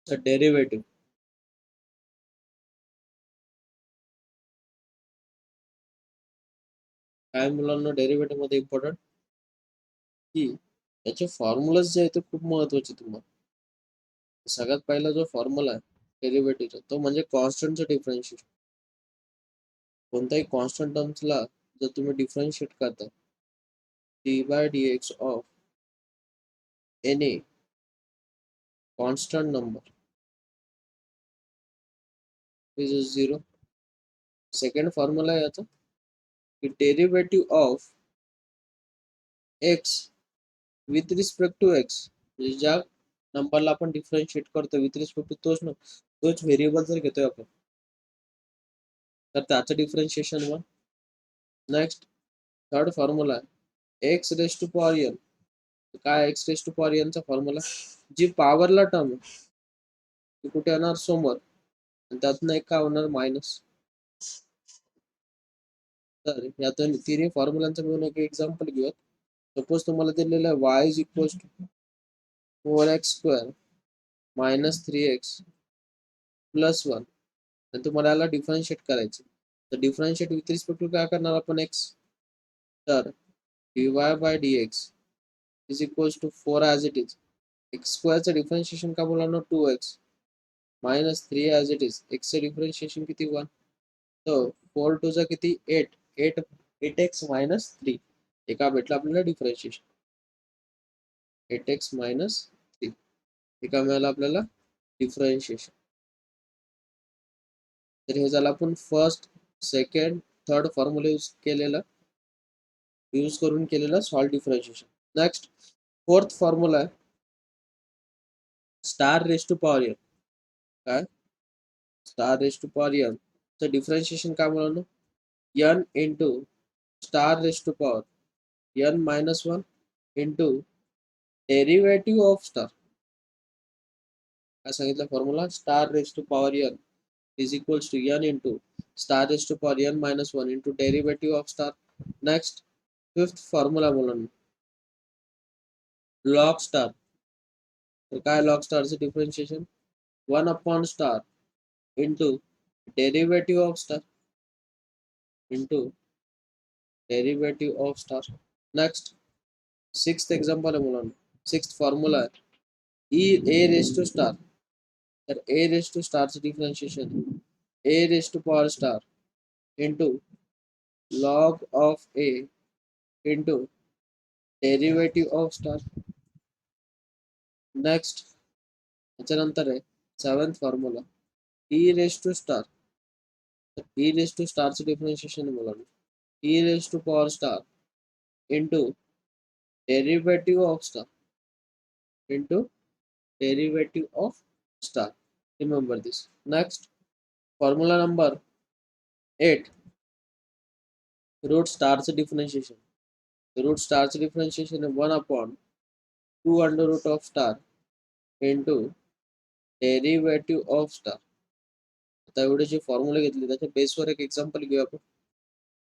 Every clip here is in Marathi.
The derivative. काय मुलांना डेरिव्हेटिव्ह मध्ये इम्पॉर्टंट की याचे फॉर्म्युलाज जे आहेत ते खूप महत्वाचे तुम्हाला. सगळ्यात पहिला जो फॉर्म्युला आहे डेरिव्हेटिव्हचा तो म्हणजे कॉन्स्टंटचं डिफरन्शिएशन. कोणत्याही कॉन्स्टंट टर्म्सला जर तुम्ही डिफरन्शिएट करता d by d x of any constant number is zero. Second formula आहे याचा की derivative of x with respect to x, म्हणजे ज्या नंबरला आपण डिफरन्शिएट करतो विथ रिस्पेक्ट टू तोच व्हेरिएबल जर घेतोय आपण तर त्याचं differentiation one. Next third formula आहे x raise to power n. काय एक्स रेस टू पॉवर एनचा फॉर्म्युला, जी पॉवरला टर्म आहे ती कुठे येणार समोर आणि त्यातनं एक काय होणार मायनस. तर यातून तिन्ही फॉर्म्युलांचा मिळून एक एक्झाम्पल घेऊया. सपोज तुम्हाला दिलेलं आहे y is equal to 4x² minus 3x plus 1 आणि तुम्हाला याला डिफरन्शिएट करायचं. तर डिफरन्शिएट विथ रिस्पेक्ट टू काय करणार आपण एक्स. तर dy by dx is equals to 4 as it is. X स्क्वेअरचं डिफरन्शिएशन का बोलणार 2x minus 3 as it is. एक्सचं डिफरन्शिएशन किती 1. तर 4 टू चा किती 8 8 8x मायनस 3 एका भेटलं आपल्याला डिफरन्शिएशन 8x मायनस 3 एका मिळालं आपल्याला डिफरन्शिएशन. तर हे झालं आपण first second third formula use करून केलेलं solved differentiation. Next fourth formula आहे star raise to power n. काय star raise to power n चं डिफरन्शिएशन काय म्हणून n into star raise to power n minus 1 into derivative of star. काय सांगितलं formula star raise to power n is equals to n into star raised to power n minus 1 into derivative of star. Next fifth formula मुलांना log star. तर काय log star चे differentiation 1 upon star into derivative of star into derivative of star. Next sixth example आहे मुलांना. Sixth formula आहे e a raised to star. तर a raised to star चे differentiation a raised to power star into log of a into derivative of star. Next त्याच्यानंतर आहे seventh formula e raise to star. तर ई रेस टू स्टारचं डिफरन्शिएशन आहे मुलांना e raise to power star into derivative of star into derivative of star. Remember this. Next formula number 8 root स्टारचं डिफरन्शिएशन. रूट स्टारचं डिफरन्शिएशन आहे 1 upon 2 under root of star into derivative of star. आता एवढे जे फॉर्म्युला घेतले त्याच्या बेसवर एक एक्झाम्पल घेऊ आपण.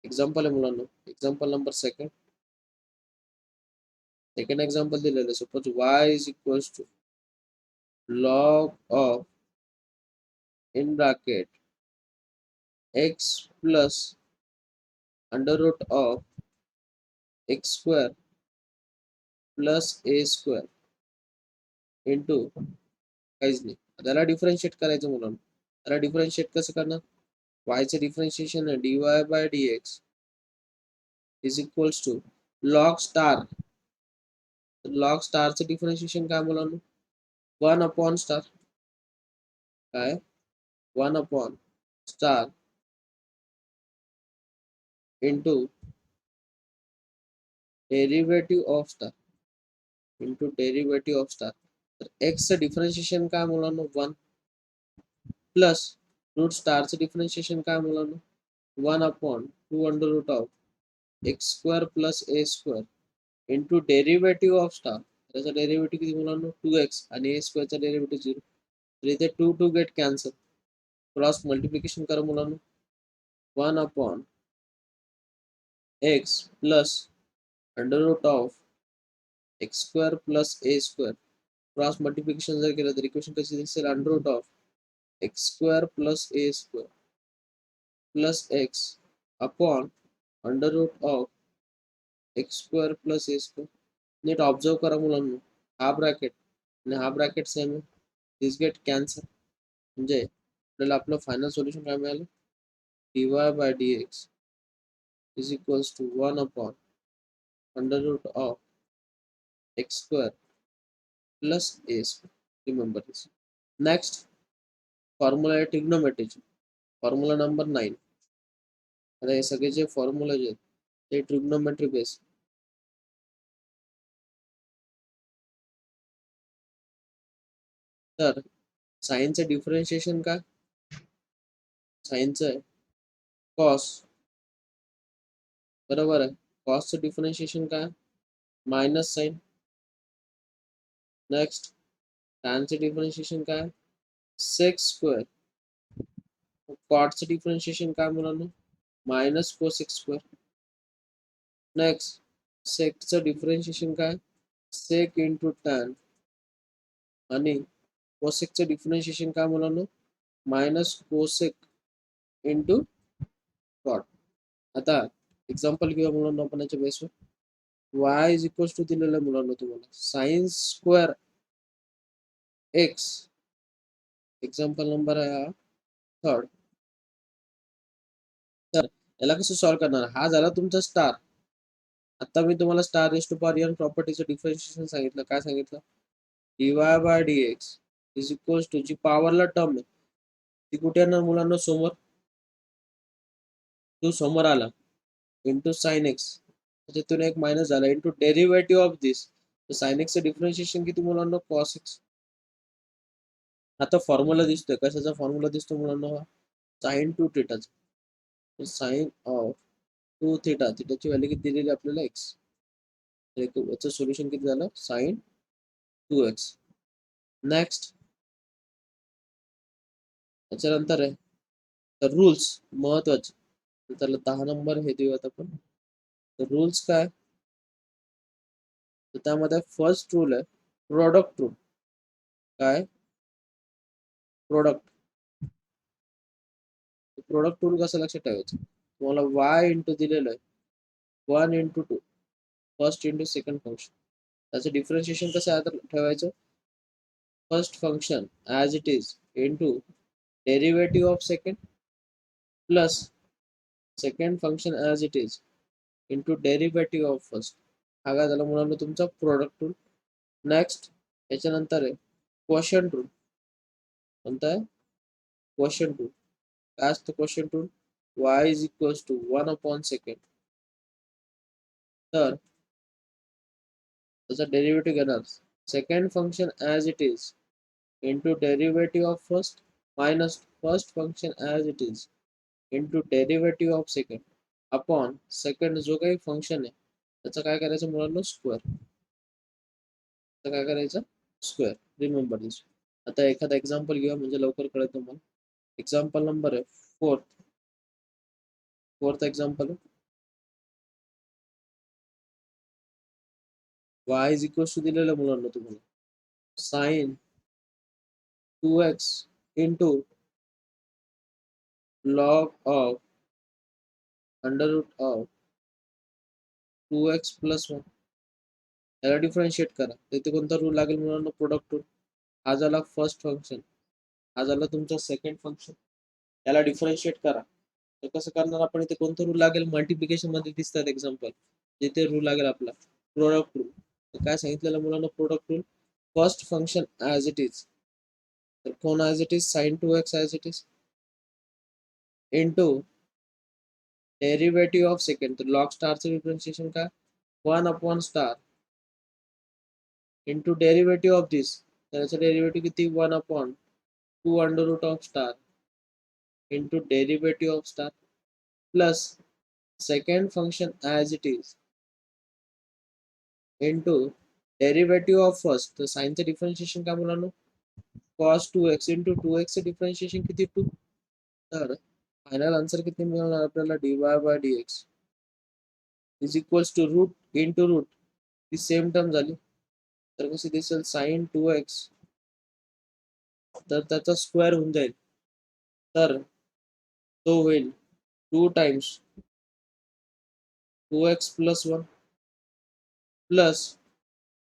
एक्झाम्पल आहे मुलांना एक्झाम्पल नंबर सेकंड एक्झाम्पल दिलेलं आहे. Suppose y is equals to log of in bracket x plus under root of x square plus a square into काहीच नाही. त्याला डिफरन्शिएट करायचं मुलांना. त्याला डिफरन्शिएट कसं करणार वायचं डिफरन्शिएशन आहे dy by dx is equals to log star. Log स्टारचं डिफरन्शिएशन काय मुलांना 1 अपॉन स्टार. काय 1 upon star into derivative of star into derivative of star. तर एक्सचं डिफरन्शिएशन काय मुलांना 1 प्लस रूट स्टारचं डिफरन्शिएशन काय मुलांना 1 upon 2 under root of x square plus a square into derivative of star. त्याचा डेरिव्हेटिव्ह किती मुलांना 2x आणि ए स्क्वेअरचा डेरिव्हेटिव्ह 0. तर इथे 2 2 गेट कॅन्सल. क्रॉस मल्टिप्लिकेशन करा मुलांना 1 upon x plus under root of x square plus a square cross multiplication जर केलं तर इक्वेशन कशी दिसेल, under root of x square plus a square plus x upon under root of x square plus a square. नीट ऑब्झर्व करा मुलांना, हा ब्रॅकेट आणि हा ब्रॅकेट सेम आहे, दिस गेट कॅन्सल. म्हणजे आपल्याला आपलं फायनल सोल्युशन काय मिळालं, dy by dx is equals to 1 upon under root of x square plus a square. Remember this. Next formula आहे ट्रिग्नोमेट्रीचे, फॉर्म्युला नंबर 9. आता हे सगळे जे फॉर्म्युला जे आहेत ते ट्रिग्नोमेट्री बेस. तर साइनचं डिफरन्शिएशन काय, साइनचं आहे कॉस, बरोबर आहे. कॉसचं डिफरन्शिएशन काय, मायनस साइन. नेक्स्ट टॅनचं डिफरन्शिएशन काय, सेक्स स्क्वेअर. कॉटचं डिफरन्शिएशन काय मुलांना, मायनस कोसेक्स स्क्वेअर. नेक्स्ट सेकचं डिफरन्शिएशन काय, सेक इंटू टॅन. आणि कोसेकचं डिफरन्शिएशन काय मुलांना, मायनस कोसेक इंटू कॉट. आता एक्झाम्पल घेऊया मुलांना आपण याच्या बेसवर. वाय इज इक्वल्स टू दिलेलं आहे मुलांना तुम्हाला sine square x. Example number आहे हा 3rd. तर याला कसं सॉल्व्ह करणार, हा झाला तुमचा स्टार. आता मी तुम्हाला star raise to power n प्रॉपर्टीचं डिफरन्शिएशन सांगितलं. काय सांगितलं, dy by dx is equals to जी पॉवरला टर्म आहे ती कुठे येणार मुलांना, समोर. टू समोर आला इंटू साइन एक्स, त्याच्यातून एक मायनस झाला इंटू डेरिव्हेटिव्ह ऑफ दिस. तर साइन एक्सचं डिफरन्शिएशन किती मुलांना, कॉस एक्स. आता फॉर्म्युला दिसतोय, कशाचा फॉर्म्युला दिसतो मुलांना, साइन टू थिटाचा. साइन ऑफ टू थिटा, थिटाची व्हॅल्यू किती दिलेली आपल्याला, एक्स. याचं सोल्युशन किती झालं, साइन 2x. नेक्स्ट त्याच्यानंतर आहे तर रूल्स महत्वाचे, तर त्याला 10 नंबर हे देऊयात आपण. तर रूल्स काय, तर त्यामध्ये फर्स्ट रूल आहे प्रोडक्ट रूल. काय, प्रोडक्ट. प्रोडक्ट रूल कसं लक्षात ठेवायचं, तुम्हाला y इंटू दिलेलं आहे 1 into 2 first into second function. त्याचं डिफरन्शिएशन कसं आता ठेवायचं, first function as it is into derivative of second plus second function as it is into derivative of first. हा काय झाला मुलांना तुमचा प्रोडक्ट रूल. नेक्स्ट याच्यानंतर आहे क्वोशंट रूल. कोणता आहे, क्वोशंट रूल. काय असतं quotient rule, y is equals to 1 upon second. तर त्याचा डेरिव्हेटिव्ह घेणार second function as it is into derivative of first minus first function as it is into derivative of second upon second जो काही फंक्शन आहे त्याचं काय करायचं मुलांना, स्क्वेअर. काय करायचं, स्क्वेअर. रिमेंबर दिस. आता एखादा एक्झाम्पल घेऊया म्हणजे लवकर कळत तुम्हाला. एक्झाम्पल नंबर आहे fourth example. y is equal to दिलेलं मुलांना तुम्हाला sine 2x into log of under root of 2x plus 1. याला डिफरन्शिएट करा, तिथे कोणता रूल लागेल मुलांना, प्रोडक्ट रूल. हा झाला फर्स्ट फंक्शन, हा झाला तुमचा सेकंड फंक्शन. याला डिफरन्शिएट करा, तर कसं करणार आपण, इथे कोणतं रूल लागेल, मल्टिप्लिकेशन मध्ये दिसतात एक्झाम्पल, जिथे रूल लागेल आपला प्रोडक्ट रूल. तर काय सांगितलेलं मुलांना, product rule first function as it is, तर कोण as it is, sine 2x as it is into derivative of second. तर लॉग स्टारचं डिफरन्शिएशन काय, 1 upon star into derivative of this. त्याचं डेरिव्हेटिव्ह किती, 1 upon 2 under root of star into derivative of star plus second function as it is into derivative of first. तर साइनचं डिफरन्शिएशन काय मुलांना, cos 2x इंटू 2x चं डिफरन्शिएशन किती, 2. तर फायनल आन्सर किती मिळणार आपल्याला, dy by dx is equals to root into root, ही सेम टर्म झाली. तर कशी दिसेल साइन 2x, तर त्याचा स्क्वेअर होऊन जाईल, तर तो होईल 2 times 2x plus 1 plus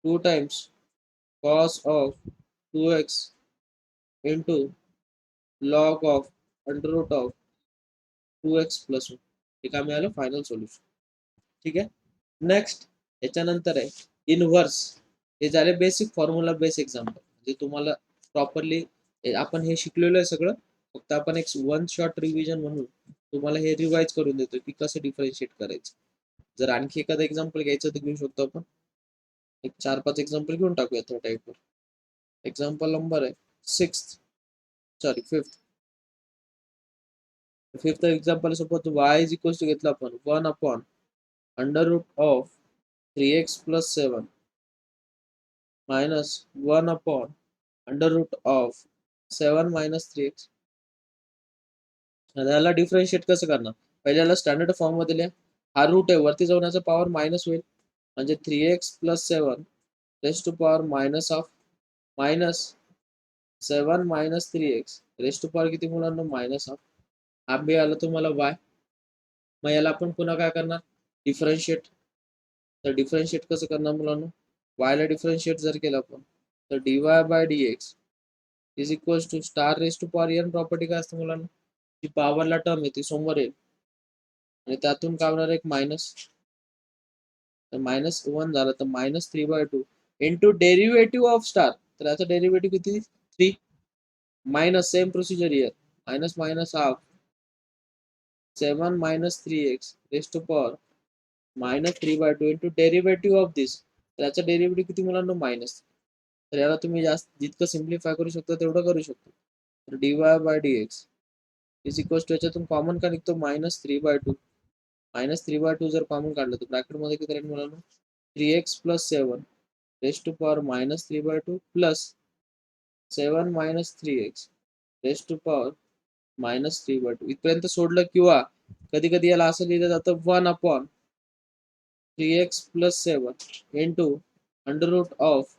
2 times cos of 2x into log of under root of 2x plus 1. हे काय मिळालं फायनल सोल्युशन. ठीक आहे. नेक्स्ट याच्यानंतर आहे इनव्हर्स. हे झाले बेसिक फॉर्म्युला बेस एक्झाम्पल, म्हणजे तुम्हाला प्रॉपरली आपण हे शिकलेलं आहे सगळं, फक्त आपण एक वन शॉट रिव्हिजन म्हणून तुम्हाला हे रिवाइज करून देतो की कसं डिफरन्शिएट करायचं. जर आणखी एखादं एक्झाम्पल घ्यायचं तर घेऊ शकतो आपण. एक 4-5 एक्झाम्पल घेऊन टाकूया त्या टाईपवर. एक्झाम्पल नंबर आहे fifth example suppose y is equal to घेतलं आपण 1 upon under root of 3x plus 7 minus 1 upon under root of 7 minus 3x. याला डिफरन्शिएट कसं करणार, पहिल्याला स्टँडर्ड फॉर्म मध्ये लिहा. हा रूट आहे, वरती जाऊन याचा पॉवर मायनस होईल, म्हणजे 3x plus 7 raise to power minus of minus 7 minus 3x raise to power किती मुलांना मायनस ऑफ. हा बी आला तुम्हाला y. मग याला आपण पुन्हा काय करणार डिफरन्शिएट. तर डिफरन्शिएट कसं करणार मुलांना, y ला डिफरन्शिएट जर केलं आपण तर dy by dx is equal to star raise to power n. Property काय असते मुलांना, जी पॉवरला टर्म आहे ती समोर येईल आणि त्यातून काय होणार एक मायनस, तर मायनस 1 झालं तर minus 3/2 into derivative of star. तर याचा डेरिव्हेटिव्ह किती 3 minus same procedure here minus minus half 7 minus 3x raise to power minus 3/2 into derivative of this. त्याचा डेरिव्हेटिव्ह किती मुलांना मायनस. तर याला तुम्ही जास्त जितकं सिम्प्लिफाय करू शकता तेवढं करू शकतो. तर dy by dx is equal to याच्यातून कॉमन का निघतो -3/2. -3/2 जर कॉमन काढलं तर ब्रॅकेटमध्ये किती राहील मुलांना 3x plus 7 raise to power -3/2 plus 7 minus 3x raise to power -3/2. इथपर्यंत सोडलं, किंवा कधी कधी याला असं लिहिलं जातं 1 upon 3x plus 7 into under root of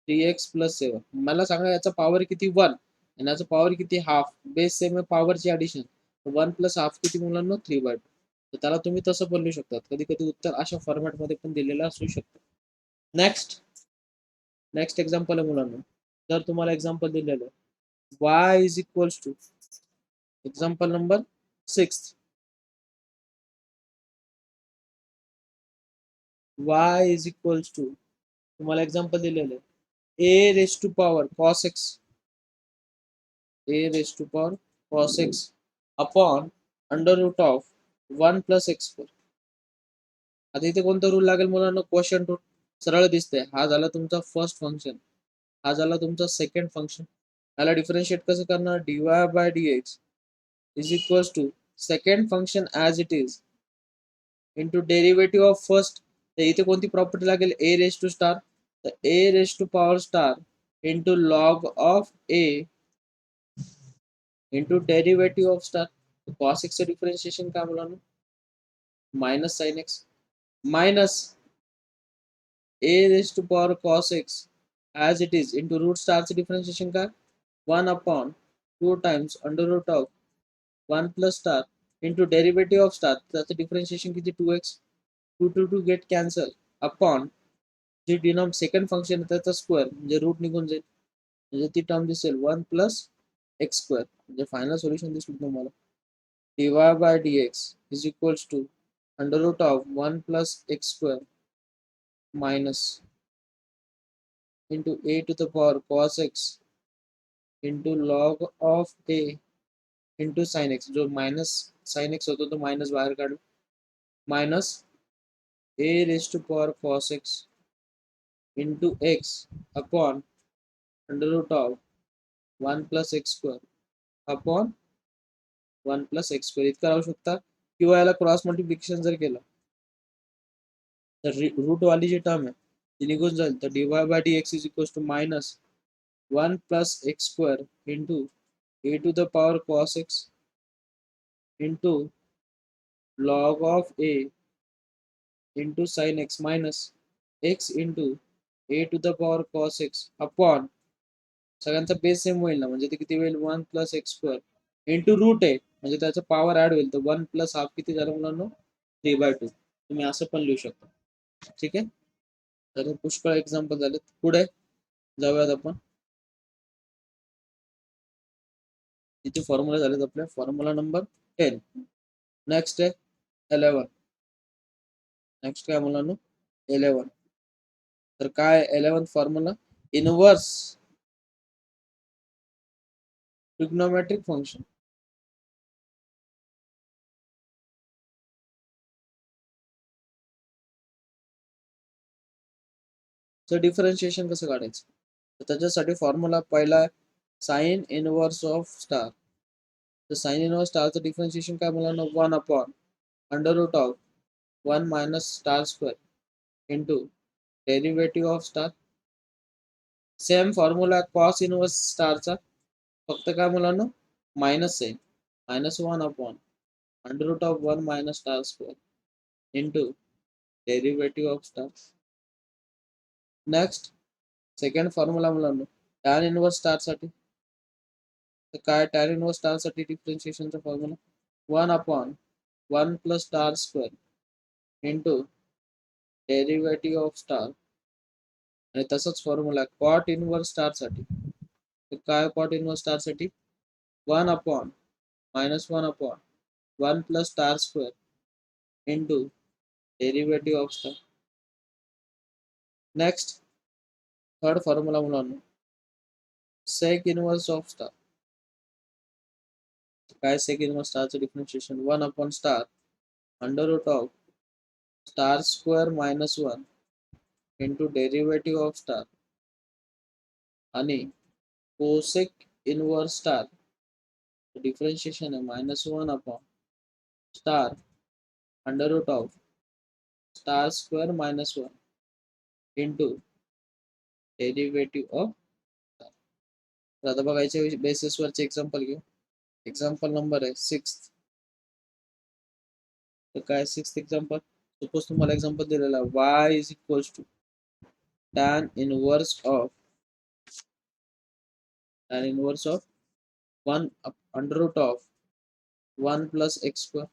3x plus 7. मला सांगा याचा पॉवर किती 1 आणि याचा पॉवर किती हाफ. बेस सेम आहे, पॉवरची ऍडिशन 1 प्लस हाफ किती मुलांना 3/2. तर त्याला तुम्ही तसं पण लिहू शकतात. कधी कधी उत्तर अशा फॉर्मॅटमध्ये पण दिलेलं असू शकतं. नेक्स्ट एक्झाम्पल आहे मुलांना. जर तुम्हाला एक्झाम्पल दिलेलं y is equals to example number 6. y is equals to तुम्हाला एक्झाम्पल दिलेलं आहे a raise to power cos x a raise to power cos x upon under root of 1 plus x square. आता इथे कोणता रूल लागेल मुलांना, क्वोशंट रूल. सरळ दिसतंय, हा झाला तुमचा फर्स्ट फंक्शन, हा झाला तुमचा सेकंड फंक्शन. याला डिफरन्शिएट कसं करणार, dy by dx is equals to second function as it is into derivative of first. तर इथे कोणती प्रॉपर्टी लागेल, a रेस टू स्टार, तर a raise to power star into log of a into derivative of star. cos x चं डिफरन्शिएशन काय मुलांना minus sine x minus a raise to power cos x as it is into root स्टारचं डिफरन्शिएशन काय 1 upon 2 times under root of 1 plus star into derivative of star. त्याचं डिफरन्शिएशन किती 2x. 2 गेट कॅन्सल अपॉन जे डिनॉम सेकंड फंक्शन आहे त्याचा स्क्वेअर, म्हणजे रूट निघून जाईल, म्हणजे ती टर्म दिसेल 1 प्लस एक्स स्क्वेअर. म्हणजे फायनल सोल्युशन दिसलं तुम्हाला dy by dx is equals to under root of 1 plus x square minus into a to the power cos x into log of a into sine x. जो मायनस साइन एक्स होतो तो मायनस बाहेर काढू, minus a raise to power cos x into x upon under root of 1 plus x square upon 1 plus x square इतका राहू शकता. किंवा याला क्रॉस मल्टिप्लिकेशन जर केलं तर रूट वाली जी टर्म आहे ती निघून जाईल. तर dy by dx is equal to minus 1 plus x square into a to the power cos x into log of a into sine x minus x into a to the power cos x upon सगळ्यांचा बेस सेम होईल ना, म्हणजे ते किती होईल 1 plus x square into root आहे म्हणजे त्याचा पॉवर ऍड होईल, तर 1 प्लस हाफ किती झालं मुलांना 3/2. तुम्ही असं पण लिहू शकता. ठीक आहे, तर पुष्कळ एक्झाम्पल झालेत. पुढे जाऊयात आपण. इथे फॉर्म्युला झालेत आपल्या. Formula number 10. नेक्स्ट आहे 11. नेक्स्ट काय मुलांना 11. तर काय 11th formula? Inverse trigonometric function. तर डिफरन्शिएशन कसं काढायचं? तर त्याच्यासाठी फॉर्म्युला पहिला साइन इनव्हर्स ऑफ स्टार. तर साइन इनव्हर्स स्टारचं डिफरन्शिएशन काय मुलांना 1 upon under root of 1 minus star square into derivative of star. Same formula cos inverse स्टारचा, फक्त काय मुलांना मायनस आहे, -1 upon under root of 1 minus star square into derivative of star. Next second formula मुलांना टॅन इनव्हर्स स्टारसाठी. तर काय टॅन इनव्हर्स स्टारसाठी डिफरन्शिएशनचा formula 1 upon 1 plus star square into derivative of star. आणि तसंच फॉर्म्युला कॉट इनव्हर्स स्टारसाठी. तर काय कॉट इनव्हर्स स्टारसाठी 1 upon -1 upon 1 plus star square into derivative of star. Next third formula मुलांना सेक इनव्हर्स ऑफ स्टार. काय सेक इनव्हर्स स्टारचं differentiation 1 upon star under root of star square -1 into derivative of star. आणि कोसेक इनव्हर्स स्टार डिफरन्शिएशन आहे -1 upon star under root of star square -1 into derivative of star. तर आता बघा याच्या बेसिसवरचे एक्झाम्पल घेऊ. एक्झाम्पल नंबर आहे 6. तर काय 6th एक्झाम्पल? सपोज तुम्हाला एक्झाम्पल दिलेला y is equals to tan inverse of 1 under root of 1 plus x square.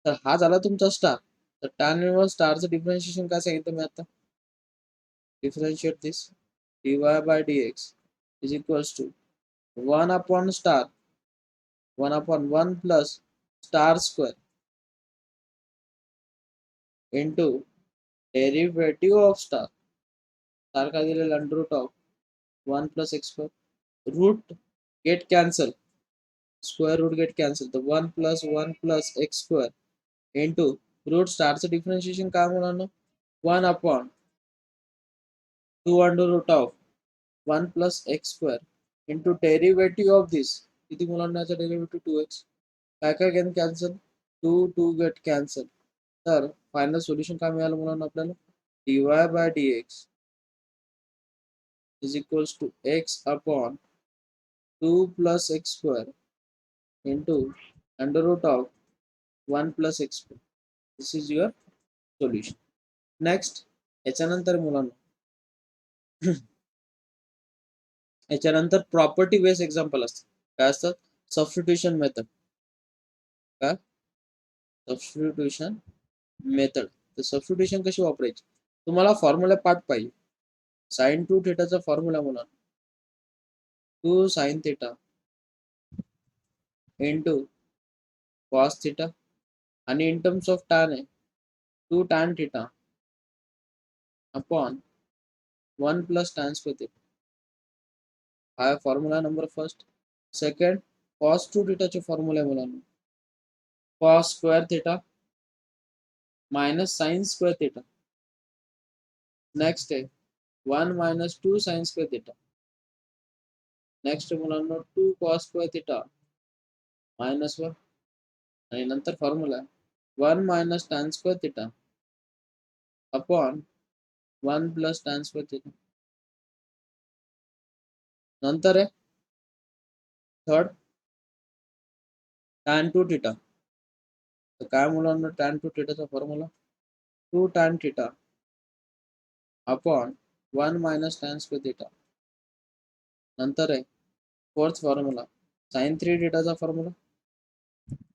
तर हा झाला तुमचा स्टार. तर tan इनवर्स स्टारचं डिफरन्शिएशन काय सांगितलं मी आता? Differentiate this dy by dx is equals to 1 upon star 1 upon 1 plus star square into derivative of star. Star काय दिलेलं under root of 1 plus x square. Root get cancel, square root get cancel, तर 1 plus 1 plus x square into root स्टारचं डिफरन्शिएशन काय मुलांना 1 upon 2 under root of 1 plus x square into derivative of this. किती मुलांना याचा डेरिव्हेटिव्ह 2x. काय काय गेन कॅन्सल 2 2 गेट कॅन्सल. तर फायनल सोल्युशन काय मिळालं मुलांना आपल्याला dy by dx is equals to x upon 2 plus x square into under root of 1 plus x square. This is your solution. Next याच्यानंतर मुलांना याच्यानंतर प्रॉपर्टी बेस एक्झाम्पल असतात. काय असतात? Substitution method. काय सबस्टिट्यूशन मेथड. तर सबस्टिट्यूशन कशी वापरायची? तुम्हाला फॉर्म्युला पाठ पाहिजे. साइन 2 थीटाचा फॉर्म्युला म्हणा 2 sine theta into cos theta आणि इन टर्म्स ऑफ टॅन आहे 2 tan theta upon 1 plus tan square theta. हा formula number first. Second cos 2 थीटाचे फॉर्म्युला मुलांना cos square theta minus sine square theta. Next आहे 1 मायनस 2 साइन स्क्वेअर थीटा. नेक्स्ट मुलांना 2 कॉस स्क्वेअर थीटा -1 आणि नंतर formula 1 minus tan square theta upon 1 plus tan square theta. नंतर आहे थर्ड टॅन 2 थीटा. तर काय मुलांना टॅन 2 थीटाचा formula 2 tan theta upon 1 minus tan square theta. नंतर आहे फोर्थ फॉर्म्युला साइन 3 थिटाचा फॉर्म्युला.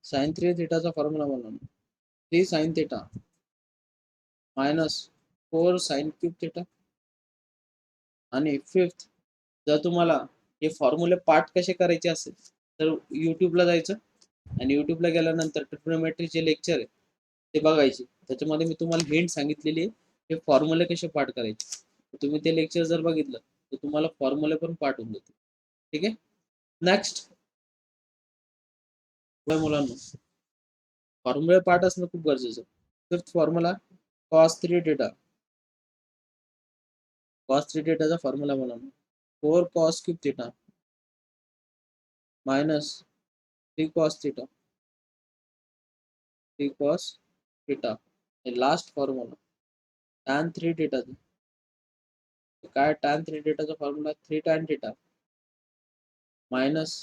साइन 3 थिटाचा फॉर्म्युला म्हणून 3 sine theta minus 4 sine cube theta. आणि फिफ्थ, जर तुम्हाला हे फॉर्म्युले पाठ कसे करायचे असेल तर यूट्यूबला जायचं आणि यूट्यूबला गेल्यानंतर ट्रिग्नोमेट्रीचे लेक्चर आहे ते बघायचे. त्याच्यामध्ये मी तुम्हाला हिंट सांगितलेली आहे हे फॉर्म्युले कसे पाठ करायचे. तुम्ही ते लेक्चर जर बघितलं तर तुम्हाला फॉर्म्युले पण पाठ होऊन जातील. ठीक आहे. नेक्स्ट मुलांना फॉर्म्युले पाठ असणं खूप गरजेचं. Fifth formula cos 3 theta. Cos 3 थिटाचा फॉर्म्युला मुलांना 4 cos cube theta minus 3 cos theta. 3 cos theta. Last formula tan 3 थिटाचा. काय tan 3 थिटाचा formula 3 tan theta minus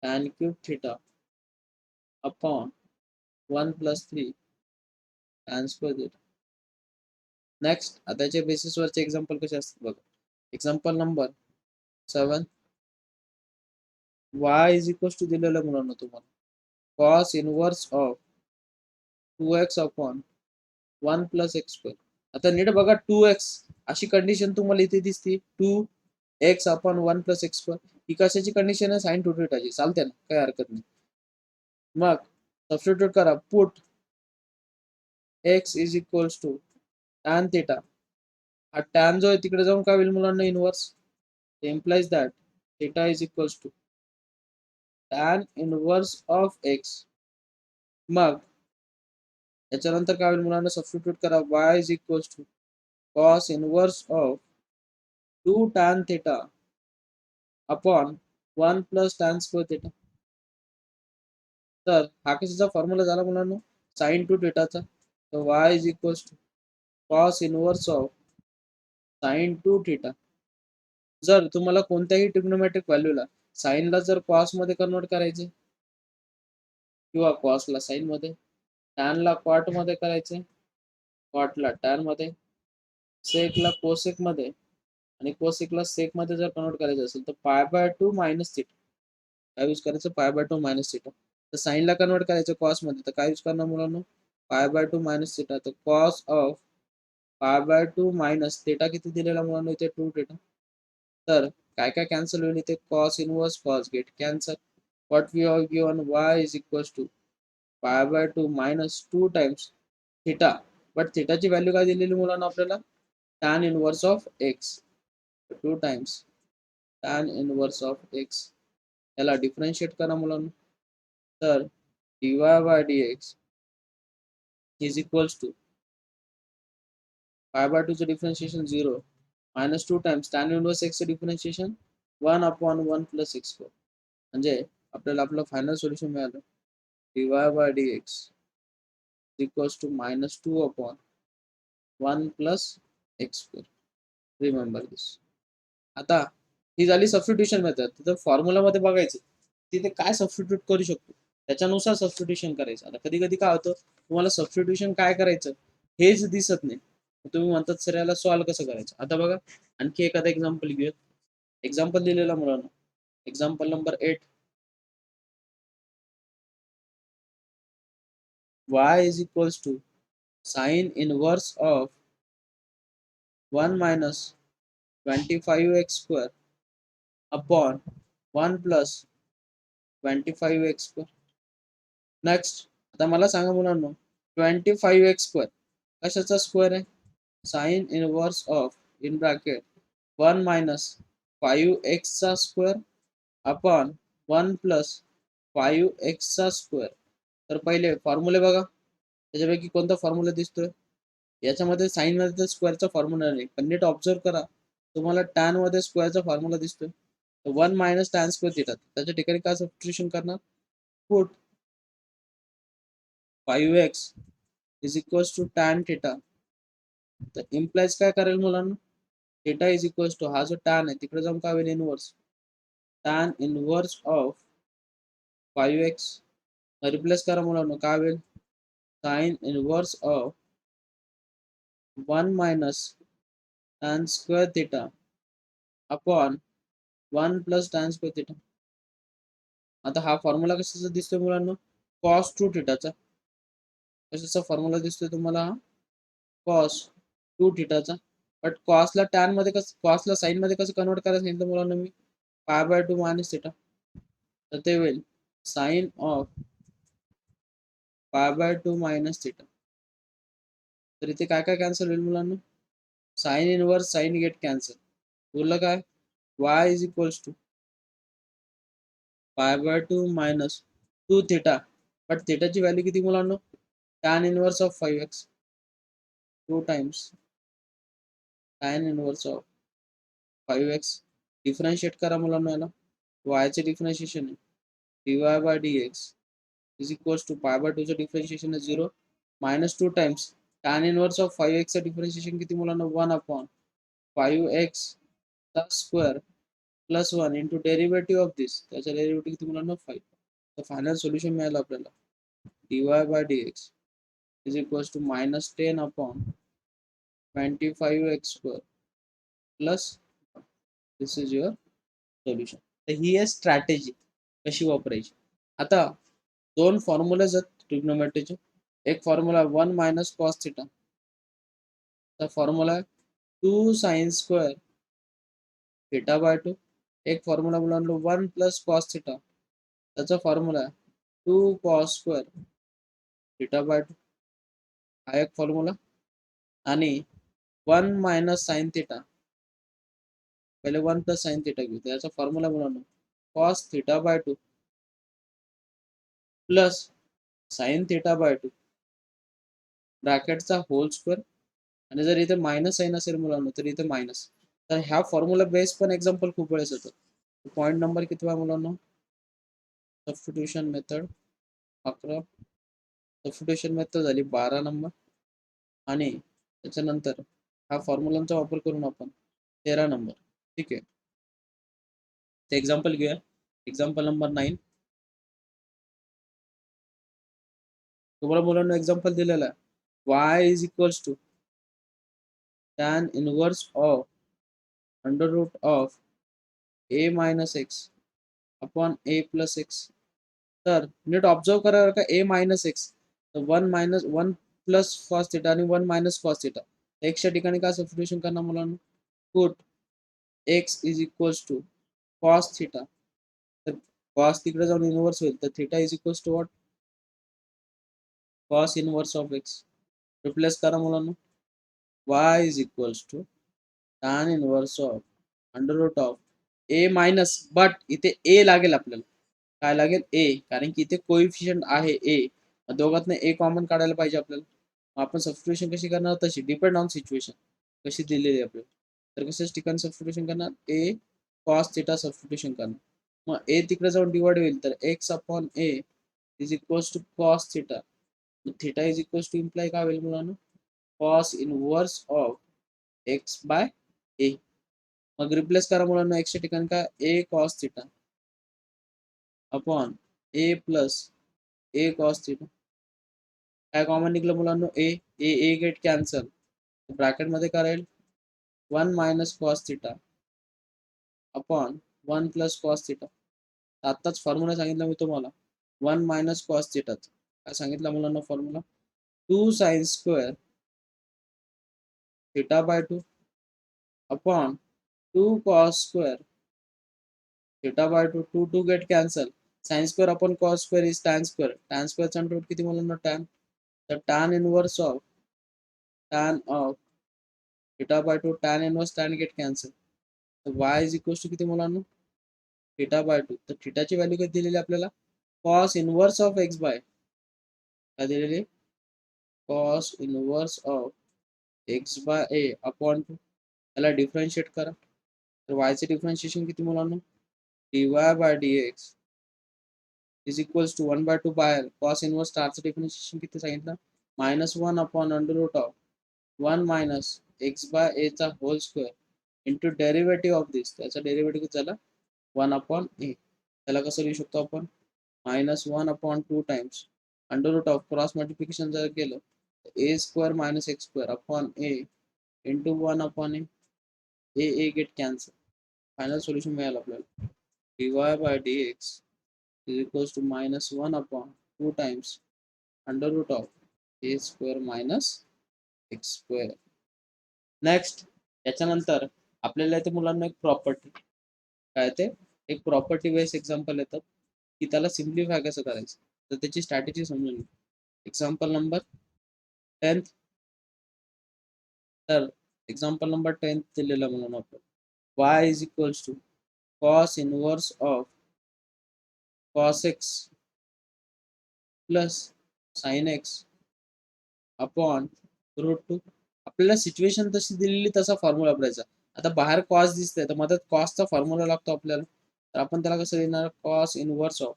tan cube theta upon 1 plus 3 tan square theta. Next आता याच्या बेसिसवरचे एक्झाम्पल कसे असतात बघा. Example number 7 y is equals to दिलेलं मुलांना तुम्हाला cos inverse of 2x upon 1 plus x square. आता नीट बघा 2x अशी कंडिशन तुम्हाला इथे दिसते 2x upon 1 plus x square. ही कशाची कंडिशन आहे साइन 2 थिटाची. चालते ना काही हरकत नाही. मग सबस्टिट्यूट करा put x is equals to tan theta. हा tan जो आहे तिकडे जाऊन काय होईल मुलांना inverse. implies that theta is equals to tan inverse of x. मग याच्यानंतर काय होईल मुलांना सबस्टिट्यूट करा y is equals to cos inverse of 2 tan theta upon 1 plus tan square theta. तर हा कशाचा फॉर्म्युला झाला मुलांना साइन 2 थिटाचा. तर y is equals to cos inverse of sine 2 theta. जर तुम्हाला कोणत्याही ट्रिग्नोमेट्रिक व्हॅल्यूला साइनला जर कॉस मध्ये कन्वर्ट करायचे किंवा कॉसला साइन मध्ये, टॅनला क्वाट मध्ये करायचे, क्वाटला टॅन मध्ये, सेकला कोसेक मध्ये आणि कोसेकला सेक मध्ये जर कन्वर्ट करायचं असेल तर पाय बाय 2 मायनस थिटा. काय यूज करायचं पाय बाय 2 मायनस थिटा. तर साइनला कन्वर्ट करायचं कॉस मध्ये तर काय यूज करणार मुलांना पाय बाय 2 मायनस थिटा. तर cos of pi bye 2 minus theta किती दिलेला मुलांना इथे 2 थिटा. तर काय काय कॅन्सल होईल इथे cos inverse cos get cancel. what we have given y is equals to pi by 2 minus 2 times theta. But थिटाची व्हॅल्यू काय दिलेली मुलांना आपल्याला tan inverse of x. 2 times tan inverse of x. याला डिफरन्शिएट करा मुलांना. तर dy by dx is equals to pi by 2 चं differentiation 0 minus 2 times tan inverse x चं differentiation 1 upon 1 plus x square. म्हणजे आपल्याला आपलं फायनल सोल्युशन मिळालं dy by dx equals to minus 2 upon 1 plus x square. Remember दिस. आता ही झाली सबस्टिट्यूशन मेथड. तर फॉर्म्युला मध्ये बघायचं तिथे काय सबस्टिट्यूट करू शकतो त्याच्यानुसार सबस्टिट्यूशन करायचं. आता कधी कधी काय होतं तुम्हाला सबस्टिट्यूशन काय करायचं हेच दिसत नाही. तुम्ही म्हणतात सर याला सॉल्व्ह कसं करायचं. आता बघा आणखी एखादा एक्झाम्पल घेऊया. एक्झाम्पल दिलेला मुलांना example number 8 y is equals to sine inverse of 1 minus 25x square upon 1 plus 25x square. Next आता मला सांगा मुलांना 25x स्क्वेअर कशाचा स्क्वेअर आहे sign inverse of in bracket 1 minus 5x चा स्क्वेअर अपॉन 1 प्लस 5x चा स्क्वेअर. तर पहिले फॉर्म्युले बघा त्याच्यापैकी कोणता फॉर्म्युला दिसतोय याच्यामध्ये साइन मध्ये तर स्क्वेअरचा फॉर्म्युला नाही पण नीट ऑब्झर्व करा तुम्हाला टॅन मध्ये स्क्वेअरचा फॉर्म्युला दिसतोय. 1 मायनस टॅन स्क्वेअर थिटा त्याच्या ठिकाणी काय सबस्टिट्यूशन करणार put 5x is equals to tan theta. तर इम्प्लाइज काय करेल मुलांना थीटा इज इक्वल्स टू हा जो टॅन आहे तिकडे जाऊन काय होईल inverse tan inverse of 5x. Replace करा मुलांना काय होईल sine inverse of 1 minus tan square theta upon 1 plus tan square theta. आता हा फॉर्म्युला कशाचा दिसतोय मुलांना? कॉस टू थिटाचा. कशाचा फॉर्म्युला दिसतोय तुम्हाला? कॉस टू थिटाचा. बट कॉसला टॅन मध्ये कसं, कॉसला साइन मध्ये कसं कन्वर्ट करायचं सांगितलं मुलांना मी? पाय बाय टू मायनस थिटा. तर ते होईल sine of pi by two minus theta. तर इथे काय काय कॅन्सल होईल मुलांना? Sine inverse sine get cancel. बोललं काय? y is equals to pi by two minus two theta. But थिटाची व्हॅल्यू किती मुलांना? Tan inverse of 5x. 2 times tan inverse of 5x. Differentiate करा मुलांना याला. y चे डिफरन्शिएशन आहे dy by dx is equals to pi by two चं डिफरन्शिएशन आहे 0 minus 2 times tan inverse of 5x चं डिफरन्शिएशन किती मुलांना? 1 अपॉन 5x चा square plus 1 into derivative of this. त्याचा डेरिव्हेटिव्ह किती मुलांना? 5. तर फायनल सोल्युशन मिळालं आपल्याला dy by dx is equals to minus 10 upon 25x square plus this is your solution. तर ही आहे स्ट्रॅटेजी कशी वापरायची. आता दोन फॉर्म्युलाज आहेत ट्रिग्नोमेट्रीचे. एक फॉर्म्युला 1 मायनस कॉस थिटा. तर फॉर्म्युला आहे 2 साइन स्क्वेअर थिटा बाय 2. एक फॉर्म्युला मुलांना 1 प्लस कॉस थिटा. त्याचा फॉर्म्युला आहे 2 कॉस स्क्वेअर थिटा बाय 2. हा एक फॉर्म्युला. आणि 1 मायनस साइन थिटा. पहिले 1 प्लस साइन थिटा घेऊ. त्याचा फॉर्म्युला मुलांना cos theta by 2 plus sine theta by 2 ब्रॅकेटचा होल स्क्वेअर. आणि जर इथे मायनस साइन असेल मुलांना तर इथे मायनस. तर ह्या फॉर्म्युला बेस पण एक्झाम्पल खूप वेळेस होतं. पॉईंट नंबर किती आहे मुलांना? Substitution method 11. सबस्टिट्यूशन मेथड झाली 12 नंबर. आणि त्याच्यानंतर हा फॉर्म्युलांचा वापर करून आपण 13 नंबर. ठीक आहे. ते एक्झाम्पल घेऊया. Example number 9. तुम्हाला मुलांना एक्झाम्पल दिलेला आहे y is equals to tan inverse of under root of a minus x upon a plus x. तर नीट ऑब्झर्व करा का a मायनस एक्स. तर 1 मायनस 1 प्लस कॉस थिटा आणि 1 मायनस कॉस थिटा. एक्सच्या ठिकाणी काय सबस्टिट्यूशन करणार मुलांना? Put x is equals to cos theta. तर कॉस तिकडे जाऊन इनवर्स होईल. तर theta is equals to what? Cos inverse of x. Replace करा मुलांना. y is equals to tan inverse of under root of a minus. But इथे a लागेल आपल्याला. काय लागेल? a. कारण की इथे कोइफिशियंट आहे a. दोघातनं a कॉमन काढायला पाहिजे आपल्याला. आपण सबस्टिट्यूशन कशी करणार? तशी डिपेंड ऑन सिच्युएशन कशी दिलेली आपल्याला. तर कशाच ठिकाणी सबस्टिट्यूशन करणार? a कॉस थिटा सबस्टिट्यूशन करणार. मग a तिकडे जाऊन डिवाइड होईल. तर x upon a is equals to cos theta. Theta is equals to implies काय होईल मुलांना? Cos inverse of x by a. मग रिप्लेस करा मुलांना. x च्या ठिकाणी काय? a cos theta upon a plus a cos theta. काय कॉमन निघलं मुलांना? a a get cancel. Bracket मध्ये काय राहील? 1 minus cos theta upon 1 plus cos theta. आत्ताच फॉर्म्युला सांगितलं मी तुम्हाला 1 मायनस कॉस थिटा. काय सांगितलं मुलांना formula? 2 sine square theta by 2 upon 2 cos square theta by 2. 2 2 get cancel. Sine square upon cos square is tan square. Tan स्क्वेअरचा रूट किती मुलांना? टॅन. तर tan inverse of tan of theta by 2 tan inverse tan get cancel. तर y इज इक्वल्स टू किती मुलांना? Theta by 2. तर थिटाची व्हॅल्यू किती दिलेली आपल्याला? Cos inverse of x bye काय दिलेली? Cos inverse of x by a upon 2. त्याला डिफरन्शिएट करा. तर y चे डिफरन्शिएशन किती मुलांना? dy by dx is equals to 1 by 2 बाहेर. कॉस इनवर्स स्टारचं डिफरन्शिएशन किती सांगितलं? Minus 1 upon under root of 1 minus x by a चा whole square into derivative of this. त्याचा डेरिव्हेटिव्ह झाला 1 अपॉन ए. त्याला कसं लिहू शकतो आपण? Minus 1 upon 2 times under root of cross multiplication जर केलं a square minus x square upon a into 1 upon a. A get cancel. Final solution मिळालं आपल्याला. dy/dx is equals to -1/2 times under root of a square minus x square. Next याच्यानंतर आपल्याला इथे मुलांना एक प्रॉपर्टी काय ते एक प्रॉपर्टी बेस एक्झाम्पल येतात की त्याला सिम्प्लिफाय कसं करायचं, तर त्याची स्ट्रॅटेजी समजून घ्या. Example number 10. तर एक्झाम्पल नंबर 10 दिलेलं म्हणून आपण y is equals to cos inverse of cos x plus sin x upon √2. आपल्याला सिच्युएशन तशी दिलेली तसा फॉर्म्युला वापरायचा. आता बाहेर कॉस दिसतंय तर मधात कॉसचा फॉर्म्युला लागतो आपल्याला, तर आपण त्याला कसं लिहिणार, कॉस इनव्हर्स ऑफ